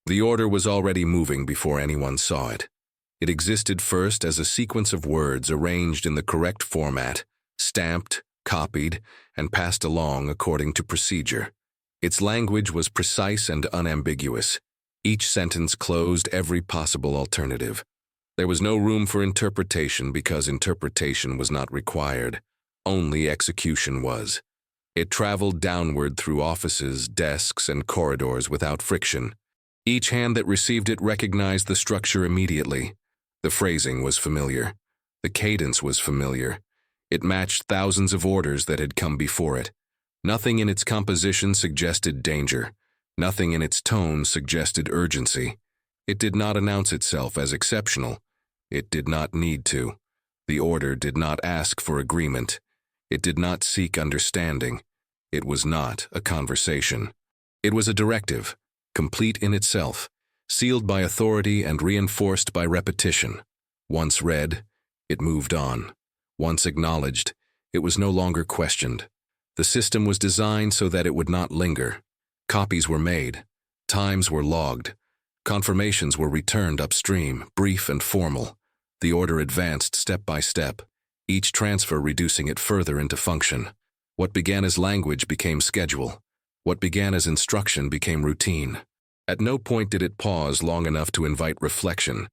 The order was already moving before anyone saw it. It existed first as a sequence of words arranged in the correct format, stamped, copied, and passed along according to procedure. Its language was precise and unambiguous. Each sentence closed every possible alternative. There was no room for interpretation because interpretation was not required. Only execution was. It traveled downward through offices, desks, and corridors without friction. Each hand that received it recognized the structure immediately. The phrasing was familiar. The cadence was familiar. It matched thousands of orders that had come before it. Nothing in its composition suggested danger. Nothing in its tone suggested urgency. It did not announce itself as exceptional. It did not need to. The order did not ask for agreement. It did not seek understanding. It was not a conversation. It was a directive, complete in itself, sealed by authority and reinforced by repetition. Once read, it moved on. Once acknowledged, it was no longer questioned. The system was designed so that it would not linger. Copies were made. Times were logged. Confirmations were returned upstream, brief and formal. The order advanced step by step, each transfer reducing it further into function. What began as language became schedule. What began as instruction became routine. At no point did it pause long enough to invite reflection.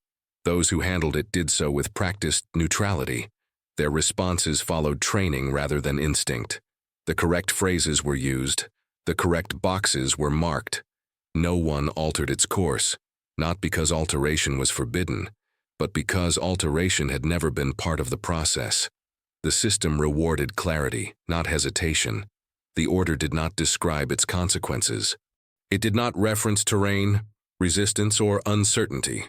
Those who handled it did so with practiced neutrality. Their responses followed training rather than instinct. The correct phrases were used. The correct boxes were marked. No one altered its course, not because alteration was forbidden, but because alteration had never been part of the process. The system rewarded clarity, not hesitation. The order did not describe its consequences. It did not reference terrain, resistance, or uncertainty.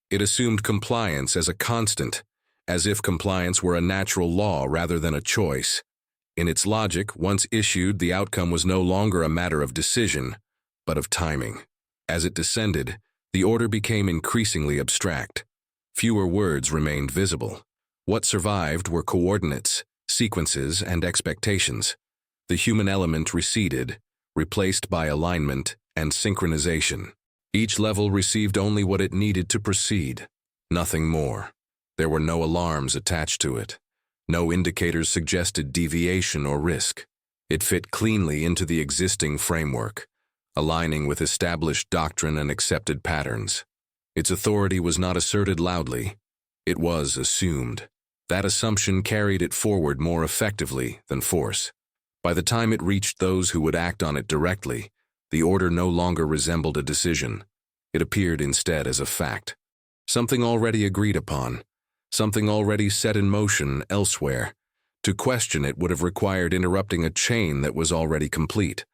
It assumed compliance as a constant, as if compliance were a natural law rather than a choice. In its logic, once issued, the outcome was no longer a matter of decision, but of timing. As it descended, the order became increasingly abstract. Fewer words remained visible. What survived were coordinates, sequences, and expectations. The human element receded, replaced by alignment and synchronization. Each level received only what it needed to proceed, nothing more. There were no alarms attached to it. No indicators suggested deviation or risk. It fit cleanly into the existing framework, aligning with established doctrine and accepted patterns. Its authority was not asserted loudly. It was assumed. That assumption carried it forward more effectively than force. By the time it reached those who would act on it directly, the order no longer resembled a decision. It appeared instead as a fact. Something already agreed upon. Something already set in motion elsewhere. To question it would have required interrupting a chain that was already complete.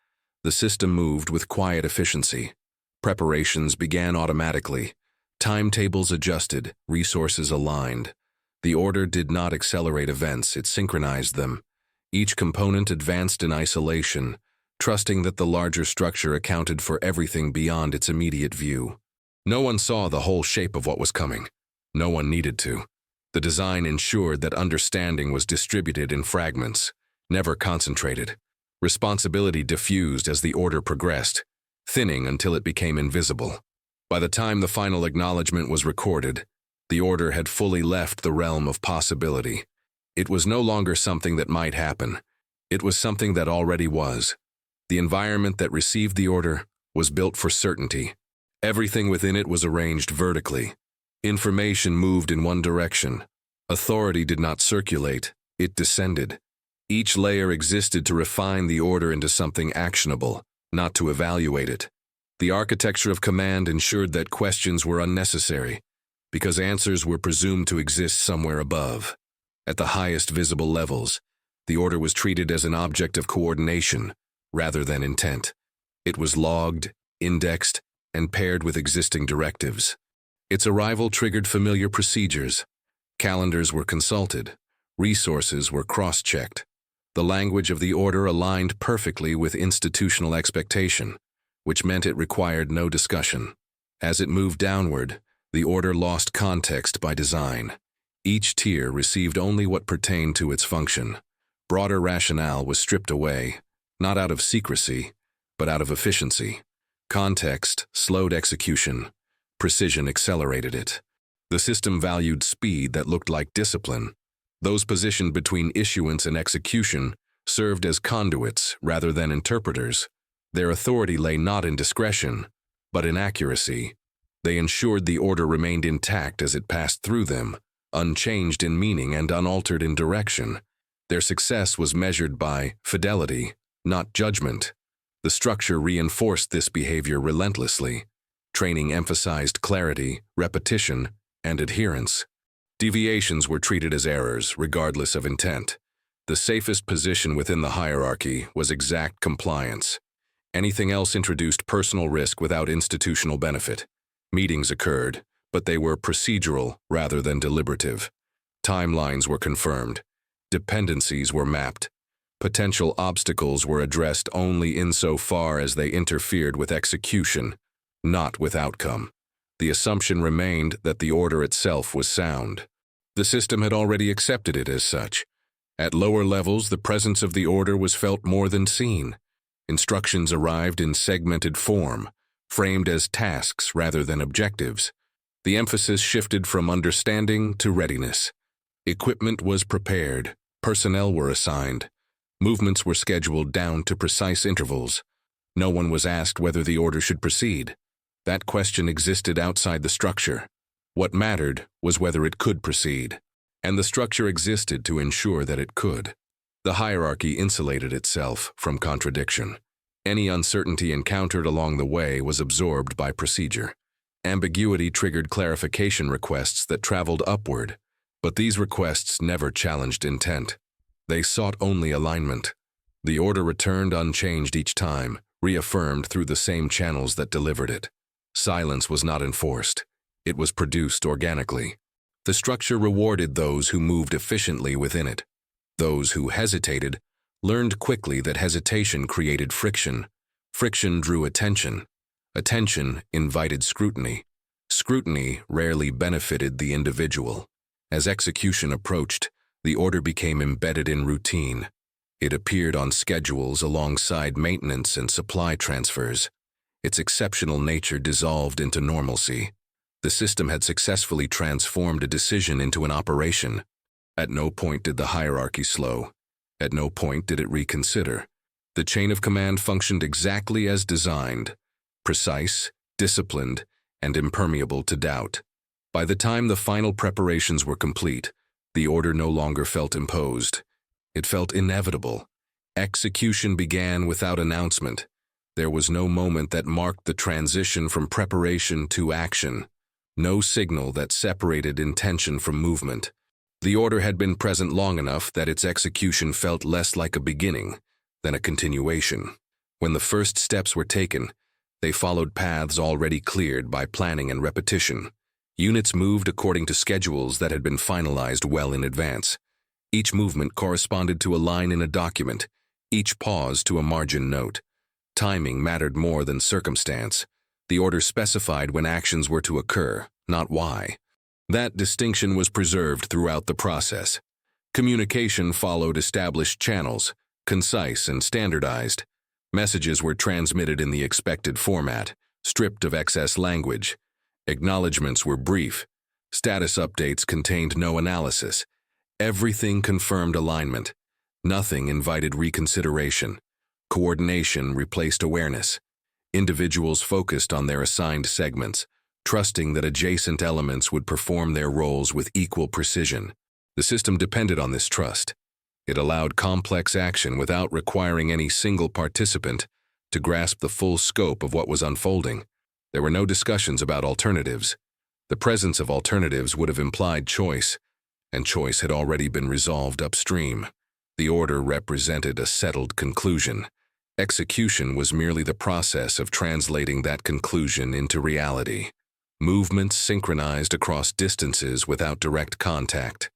The system moved with quiet efficiency. Preparations began automatically. Timetables adjusted, resources aligned. The order did not accelerate events, it synchronized them. Each component advanced in isolation, trusting that the larger structure accounted for everything beyond its immediate view. No one saw the whole shape of what was coming. No one needed to. The design ensured that understanding was distributed in fragments, never concentrated. Responsibility diffused as the order progressed, thinning until it became invisible. By the time the final acknowledgement was recorded, the order had fully left the realm of possibility. It was no longer something that might happen. It was something that already was. The environment that received the order was built for certainty. Everything within it was arranged vertically. Information moved in one direction. Authority did not circulate, it descended. Each layer existed to refine the order into something actionable, not to evaluate it. The architecture of command ensured that questions were unnecessary, because answers were presumed to exist somewhere above. At the highest visible levels, the order was treated as an object of coordination, rather than intent. It was logged, indexed, and paired with existing directives. Its arrival triggered familiar procedures. Calendars were consulted. Resources were cross-checked. The language of the order aligned perfectly with institutional expectation, which meant it required no discussion. As it moved downward, the order lost context by design. Each tier received only what pertained to its function. Broader rationale was stripped away, not out of secrecy, but out of efficiency. Context slowed execution. Precision accelerated it. The system valued speed that looked like discipline. Those positioned between issuance and execution served as conduits rather than interpreters. Their authority lay not in discretion, but in accuracy. They ensured the order remained intact as it passed through them, unchanged in meaning and unaltered in direction. Their success was measured by fidelity, not judgment. The structure reinforced this behavior relentlessly. Training emphasized clarity, repetition, and adherence. Deviations were treated as errors, regardless of intent. The safest position within the hierarchy was exact compliance. Anything else introduced personal risk without institutional benefit. Meetings occurred, but they were procedural rather than deliberative. Timelines were confirmed. Dependencies were mapped. Potential obstacles were addressed only insofar as they interfered with execution, not with outcome. The assumption remained that the order itself was sound. The system had already accepted it as such. At lower levels, the presence of the order was felt more than seen. Instructions arrived in segmented form, framed as tasks rather than objectives. The emphasis shifted from understanding to readiness. Equipment was prepared, personnel were assigned, movements were scheduled down to precise intervals. No one was asked whether the order should proceed. That question existed outside the structure. What mattered was whether it could proceed, and the structure existed to ensure that it could. The hierarchy insulated itself from contradiction. Any uncertainty encountered along the way was absorbed by procedure. Ambiguity triggered clarification requests that traveled upward, but these requests never challenged intent. They sought only alignment. The order returned unchanged each time, reaffirmed through the same channels that delivered it. Silence was not enforced. It was produced organically. The structure rewarded those who moved efficiently within it. Those who hesitated learned quickly that hesitation created friction. Friction drew attention. Attention invited scrutiny. Scrutiny rarely benefited the individual. As execution approached, the order became embedded in routine. It appeared on schedules alongside maintenance and supply transfers. Its exceptional nature dissolved into normalcy. The system had successfully transformed a decision into an operation. At no point did the hierarchy slow. At no point did it reconsider. The chain of command functioned exactly as designed, precise, disciplined, and impermeable to doubt. By the time the final preparations were complete, the order no longer felt imposed. It felt inevitable. Execution began without announcement. There was no moment that marked the transition from preparation to action. No signal that separated intention from movement. The order had been present long enough that its execution felt less like a beginning than a continuation. When the first steps were taken, they followed paths already cleared by planning and repetition. Units moved according to schedules that had been finalized well in advance. Each movement corresponded to a line in a document, each pause to a margin note. Timing mattered more than circumstance. The order specified when actions were to occur, not why. That distinction was preserved throughout the process. Communication followed established channels, concise and standardized. Messages were transmitted in the expected format, stripped of excess language. Acknowledgements were brief. Status updates contained no analysis. Everything confirmed alignment. Nothing invited reconsideration. Coordination replaced awareness. Individuals focused on their assigned segments, trusting that adjacent elements would perform their roles with equal precision. The system depended on this trust. It allowed complex action without requiring any single participant to grasp the full scope of what was unfolding. There were no discussions about alternatives. The presence of alternatives would have implied choice, and choice had already been resolved upstream. The order represented a settled conclusion. Execution was merely the process of translating that conclusion into reality. Movements synchronized across distances without direct contact.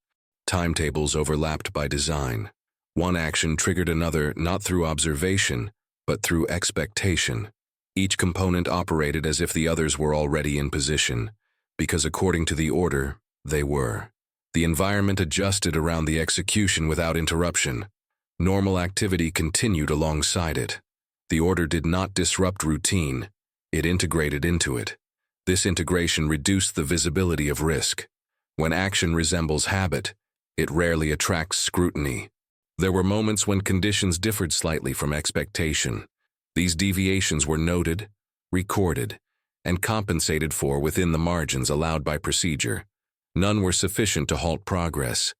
Timetables overlapped by design. One action triggered another not through observation, but through expectation. Each component operated as if the others were already in position, because according to the order, they were. The environment adjusted around the execution without interruption. Normal activity continued alongside it. The order did not disrupt routine. It integrated into it. This integration reduced the visibility of risk. When action resembles habit, it rarely attracts scrutiny. There were moments when conditions differed slightly from expectation. These deviations were noted, recorded, and compensated for within the margins allowed by procedure. None were sufficient to halt progress.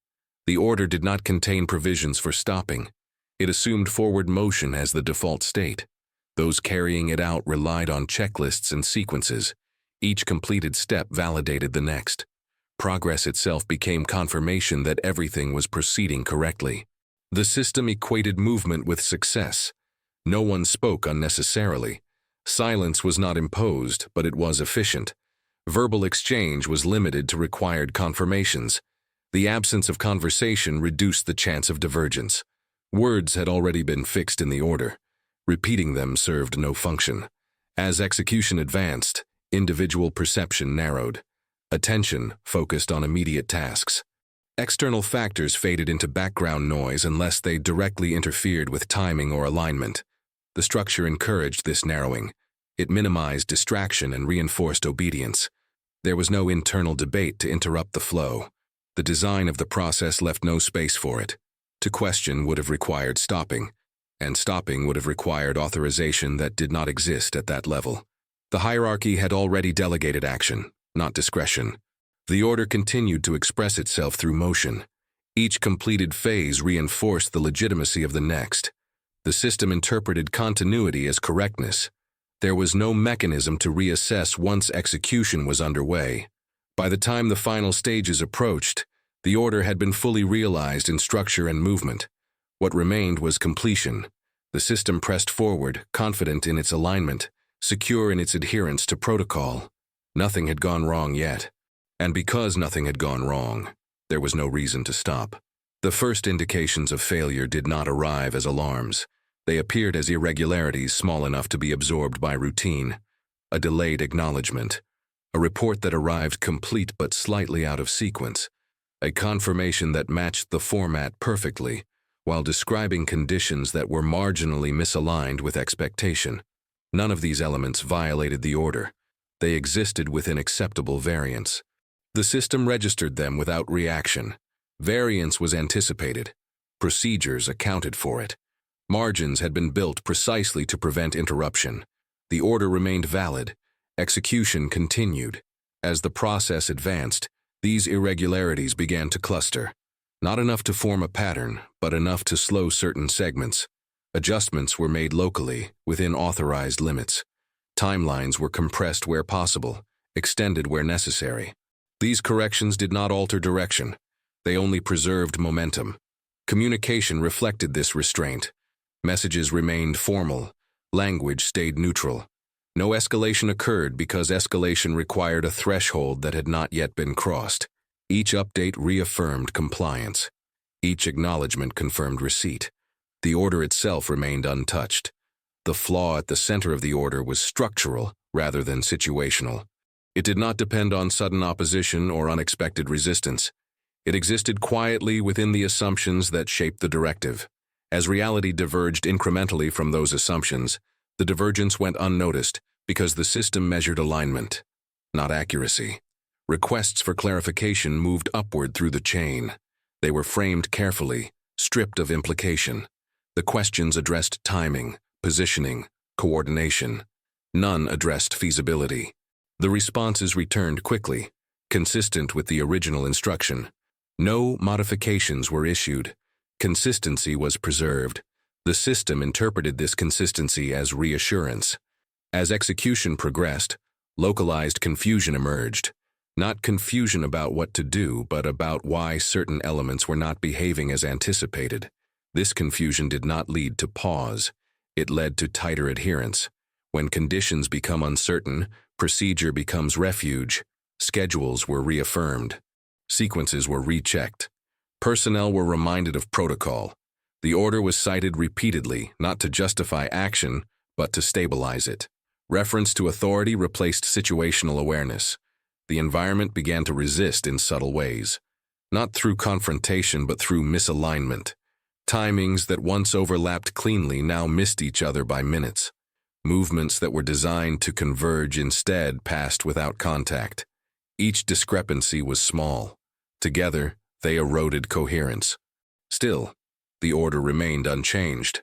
The order did not contain provisions for stopping. It assumed forward motion as the default state. Those carrying it out relied on checklists and sequences. Each completed step validated the next. Progress itself became confirmation that everything was proceeding correctly. The system equated movement with success. No one spoke unnecessarily. Silence was not imposed, but it was efficient. Verbal exchange was limited to required confirmations. The absence of conversation reduced the chance of divergence. Words had already been fixed in the order. Repeating them served no function. As execution advanced, individual perception narrowed. Attention focused on immediate tasks. External factors faded into background noise unless they directly interfered with timing or alignment. The structure encouraged this narrowing. It minimized distraction and reinforced obedience. There was no internal debate to interrupt the flow. The design of the process left no space for it. To question would have required stopping, and stopping would have required authorization that did not exist at that level. The hierarchy had already delegated action, not discretion. The order continued to express itself through motion. Each completed phase reinforced the legitimacy of the next. The system interpreted continuity as correctness. There was no mechanism to reassess once execution was underway. By the time the final stages approached, the order had been fully realized in structure and movement. What remained was completion. The system pressed forward, confident in its alignment, secure in its adherence to protocol. Nothing had gone wrong yet. And because nothing had gone wrong, there was no reason to stop. The first indications of failure did not arrive as alarms. They appeared as irregularities small enough to be absorbed by routine. A delayed acknowledgement. A report that arrived complete but slightly out of sequence. A confirmation that matched the format perfectly, while describing conditions that were marginally misaligned with expectation. None of these elements violated the order. They existed within acceptable variance. The system registered them without reaction. Variance was anticipated. Procedures accounted for it. Margins had been built precisely to prevent interruption. The order remained valid. Execution continued. As the process advanced, these irregularities began to cluster. Not enough to form a pattern, but enough to slow certain segments. Adjustments were made locally, within authorized limits. Timelines were compressed where possible, extended where necessary. These corrections did not alter direction. They only preserved momentum. Communication reflected this restraint. Messages remained formal. Language stayed neutral. No escalation occurred because escalation required a threshold that had not yet been crossed. Each update reaffirmed compliance. Each acknowledgement confirmed receipt. The order itself remained untouched. The flaw at the center of the order was structural rather than situational. It did not depend on sudden opposition or unexpected resistance. It existed quietly within the assumptions that shaped the directive. As reality diverged incrementally from those assumptions, the divergence went unnoticed because the system measured alignment, not accuracy. Requests for clarification moved upward through the chain. They were framed carefully, stripped of implication. The questions addressed timing, positioning, coordination. None addressed feasibility. The responses returned quickly, consistent with the original instruction. No modifications were issued. Consistency was preserved. The system interpreted this consistency as reassurance. As execution progressed, localized confusion emerged. Not confusion about what to do, but about why certain elements were not behaving as anticipated. This confusion did not lead to pause. It led to tighter adherence. When conditions become uncertain, procedure becomes refuge. Schedules were reaffirmed. Sequences were rechecked. Personnel were reminded of protocol. The order was cited repeatedly, not to justify action, but to stabilize it. Reference to authority replaced situational awareness. The environment began to resist in subtle ways. Not through confrontation, but through misalignment. Timings that once overlapped cleanly now missed each other by minutes. Movements that were designed to converge instead passed without contact. Each discrepancy was small. Together, they eroded coherence. Still, the order remained unchanged.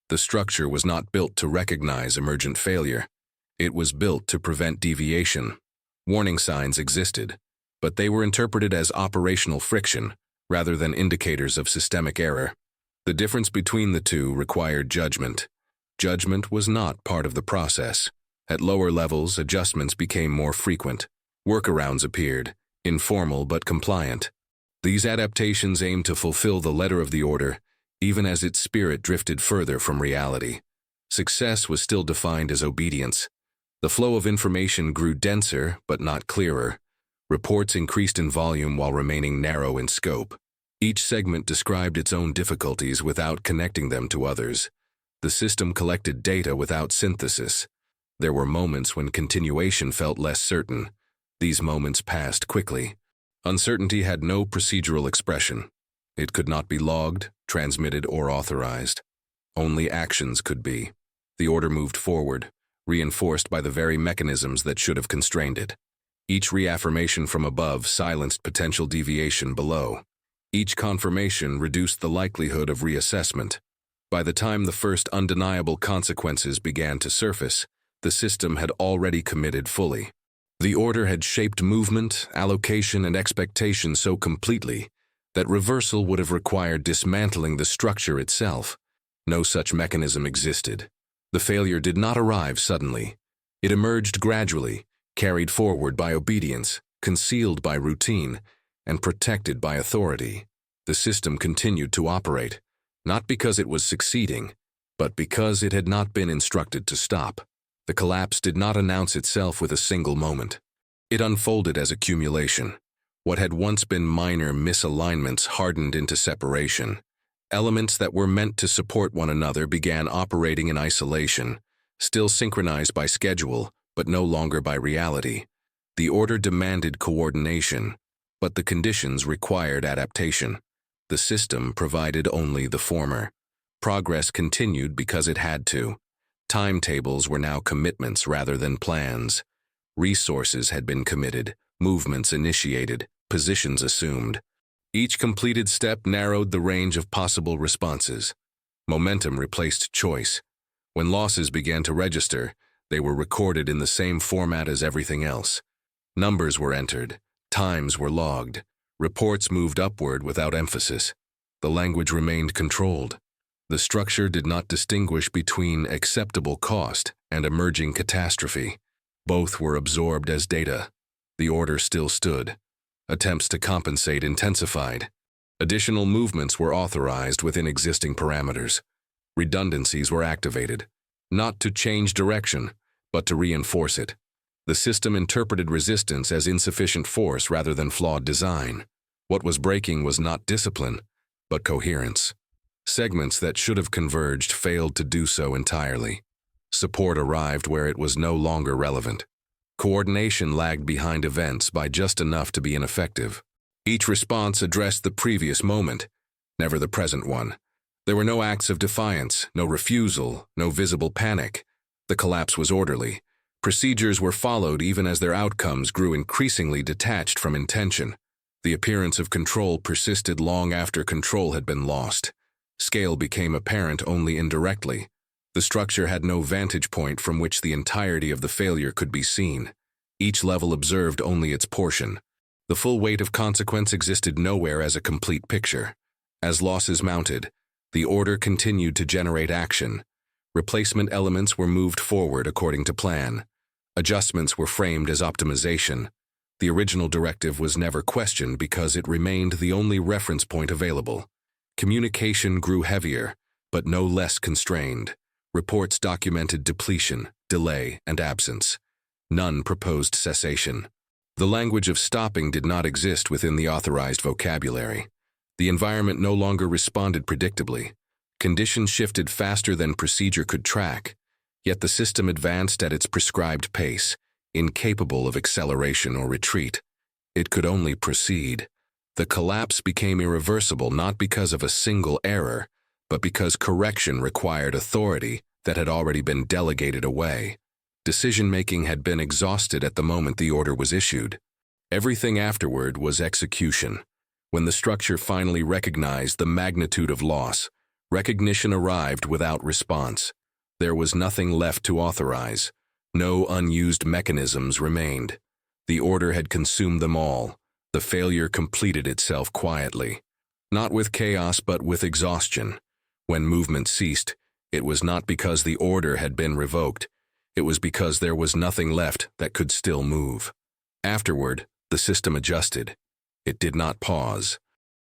The structure was not built to recognize emergent failure. It was built to prevent deviation. Warning signs existed, but they were interpreted as operational friction rather than indicators of systemic error. The difference between the two required judgment. Judgment was not part of the process. At lower levels, adjustments became more frequent. Workarounds appeared, informal but compliant. These adaptations aimed to fulfill the letter of the order, even as its spirit drifted further from reality. Success was still defined as obedience. The flow of information grew denser but not clearer. Reports increased in volume while remaining narrow in scope. Each segment described its own difficulties without connecting them to others. The system collected data without synthesis. There were moments when continuation felt less certain. These moments passed quickly. Uncertainty had no procedural expression. It could not be logged, transmitted, or authorized. Only actions could be. The order moved forward, reinforced by the very mechanisms that should have constrained it. Each reaffirmation from above silenced potential deviation below. Each confirmation reduced the likelihood of reassessment. By the time the first undeniable consequences began to surface, the system had already committed fully. The order had shaped movement, allocation, and expectation so completely that reversal would have required dismantling the structure itself. No such mechanism existed. The failure did not arrive suddenly. It emerged gradually, carried forward by obedience, concealed by routine, and protected by authority. The system continued to operate, not because it was succeeding, but because it had not been instructed to stop. The collapse did not announce itself with a single moment. It unfolded as accumulation. What had once been minor misalignments hardened into separation. Elements that were meant to support one another began operating in isolation, still synchronized by schedule, but no longer by reality. The order demanded coordination, but the conditions required adaptation. The system provided only the former. Progress continued because it had to. Timetables were now commitments rather than plans. Resources had been committed, movements initiated, positions assumed. Each completed step narrowed the range of possible responses. Momentum replaced choice. When losses began to register, they were recorded in the same format as everything else. Numbers were entered, times were logged, reports moved upward without emphasis. The language remained controlled. The structure did not distinguish between acceptable cost and emerging catastrophe. Both were absorbed as data. The order still stood. Attempts to compensate intensified. Additional movements were authorized within existing parameters. Redundancies were activated, not to change direction, but to reinforce it. The system interpreted resistance as insufficient force rather than flawed design. What was breaking was not discipline, but coherence. Segments that should have converged failed to do so entirely. Support arrived where it was no longer relevant. Coordination lagged behind events by just enough to be ineffective. Each response addressed the previous moment, never the present one. There were no acts of defiance, no refusal, no visible panic. The collapse was orderly. Procedures were followed even as their outcomes grew increasingly detached from intention. The appearance of control persisted long after control had been lost. Scale became apparent only indirectly. The structure had no vantage point from which the entirety of the failure could be seen. Each level observed only its portion. The full weight of consequence existed nowhere as a complete picture. As losses mounted, the order continued to generate action. Replacement elements were moved forward according to plan. Adjustments were framed as optimization. The original directive was never questioned because it remained the only reference point available. Communication grew heavier, but no less constrained. Reports documented depletion, delay, and absence. None proposed cessation. The language of stopping did not exist within the authorized vocabulary. The environment no longer responded predictably. Conditions shifted faster than procedure could track, yet the system advanced at its prescribed pace, incapable of acceleration or retreat. It could only proceed. The collapse became irreversible not because of a single error, but because correction required authority, that had already been delegated away. Decision-making had been exhausted at the moment the order was issued. Everything afterward was execution. When the structure finally recognized the magnitude of loss, recognition arrived without response. There was nothing left to authorize. No unused mechanisms remained. The order had consumed them all. The failure completed itself quietly. Not with chaos, but with exhaustion. When movement ceased, it was not because the order had been revoked. It was because there was nothing left that could still move. Afterward, the system adjusted. It did not pause.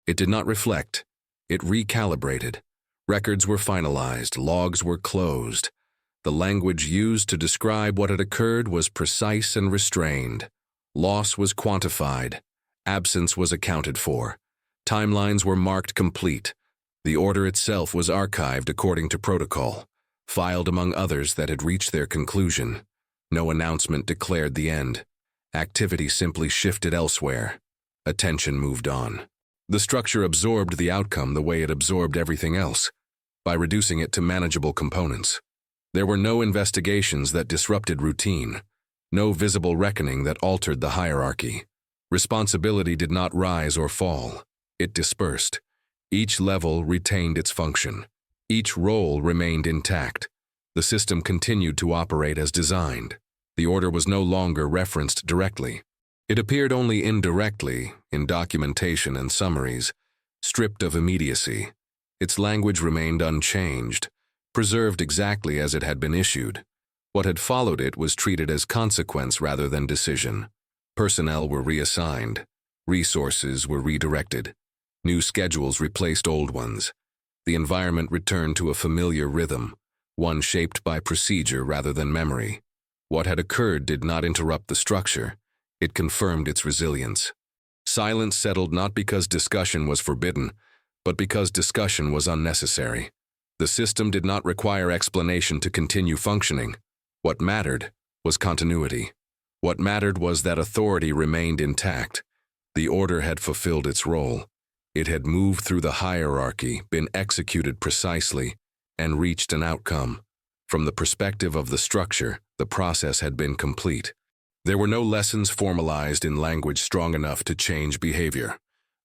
It did not reflect. It recalibrated. Records were finalized. Logs were closed. The language used to describe what had occurred was precise and restrained. Loss was quantified. Absence was accounted for. Timelines were marked complete. The order itself was archived according to protocol, filed among others that had reached their conclusion. No announcement declared the end. Activity simply shifted elsewhere. Attention moved on. The structure absorbed the outcome the way it absorbed everything else, by reducing it to manageable components. There were no investigations that disrupted routine, no visible reckoning that altered the hierarchy. Responsibility did not rise or fall. It dispersed. Each level retained its function. Each role remained intact. The system continued to operate as designed. The order was no longer referenced directly. It appeared only indirectly in documentation and summaries, stripped of immediacy. Its language remained unchanged, preserved exactly as it had been issued. What had followed it was treated as consequence rather than decision. Personnel were reassigned. Resources were redirected. New schedules replaced old ones. The environment returned to a familiar rhythm, one shaped by procedure rather than memory. What had occurred did not interrupt the structure. It confirmed its resilience. Silence settled not because discussion was forbidden, but because discussion was unnecessary. The system did not require explanation to continue functioning. What mattered was continuity. What mattered was that authority remained intact. The order had fulfilled its role. It had moved through the hierarchy, been executed precisely, and reached an outcome. From the perspective of the structure, the process had been complete. There were no lessons formalized in language strong enough to change behavior.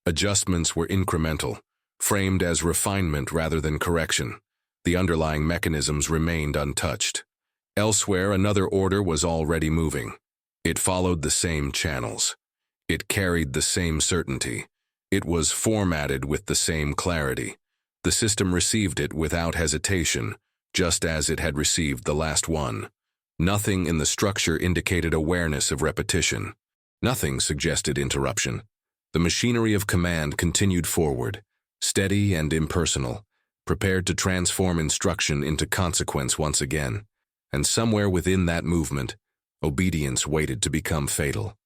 Adjustments were incremental, framed as refinement rather than correction. The underlying mechanisms remained untouched. Elsewhere, another order was already moving. It followed the same channels. It carried the same certainty. It was formatted with the same clarity. The system received it without hesitation, just as it had received the last one. Nothing in the structure indicated awareness of repetition. Nothing suggested interruption. The machinery of command continued forward, steady and impersonal, prepared to transform instruction into consequence once again. And somewhere within that movement, obedience waited to become fatal.